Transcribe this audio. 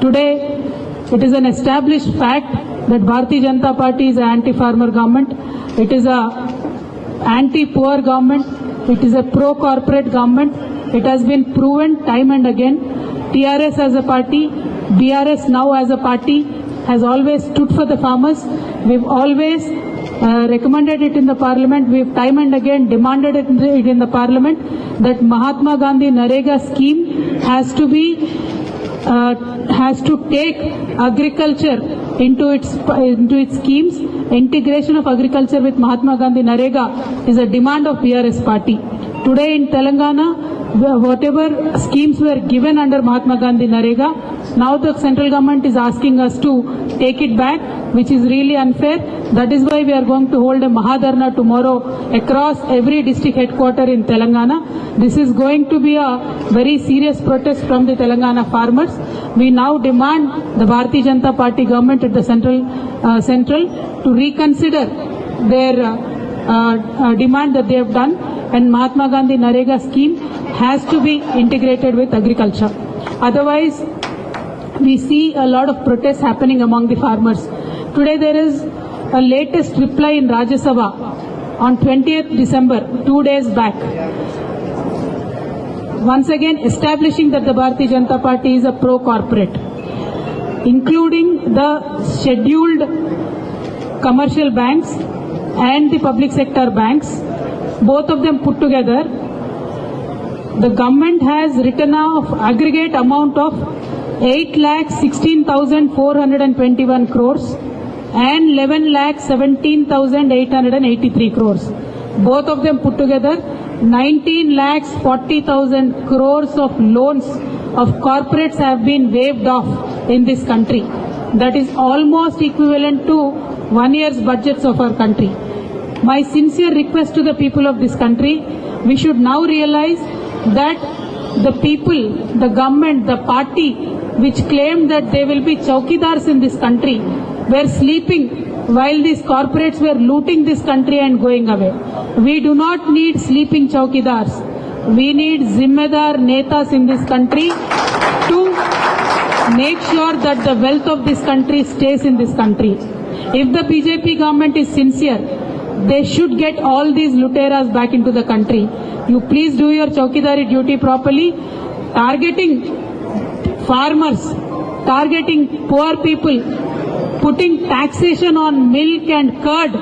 Today, it is an established fact that Bharatiya Janata Party is an anti-farmer government. It is a anti-poor government. It is a pro-corporate government. It has been proven time and again. TRS as a party, BRS now as a party, has always stood for the farmers. We've always recommended it in the parliament. We've time and again demanded it in the parliament that Mahatma Gandhi Narega scheme has to take agriculture into its schemes. Integration of agriculture with Mahatma Gandhi Narega is a demand of BRS party. Today in Telangana, whatever schemes were given under Mahatma Gandhi Narega, now the central government is asking us to take it back, which is really unfair. That is why we are going to hold a Mahadharna tomorrow across every district headquarter in Telangana. This is going to be a very serious protest from the Telangana farmers. We now demand the Bharatiya Janata Party government at the central to reconsider their demand that they have done, and Mahatma Gandhi Narega scheme has to be integrated with agriculture. Otherwise, we see a lot of protests happening among the farmers. Today there is a latest reply in Rajya Sabha on 20th December, 2 days back. Once again establishing that the Bharatiya Janata Party is a pro-corporate, including the scheduled commercial banks and the public sector banks, both of them put together. The government has written off aggregate amount of 8,16,421 crores and 11,17,883 crores. Both of them put together 19,40,000 crores of loans of corporates have been waived off in this country. That is almost equivalent to 1 year's budgets of our country. My sincere request to the people of this country, we should now realize that the people, the government, the party which claimed that they will be chowkidars in this country were sleeping while these corporates were looting this country and going away. We do not need sleeping chowkidars. We need zimmedar netas in this country to make sure that the wealth of this country stays in this country. If the BJP government is sincere, they should get all these luteras back into the country. You please do your chowkidari duty properly, targeting farmers, targeting poor people, putting taxation on milk and curd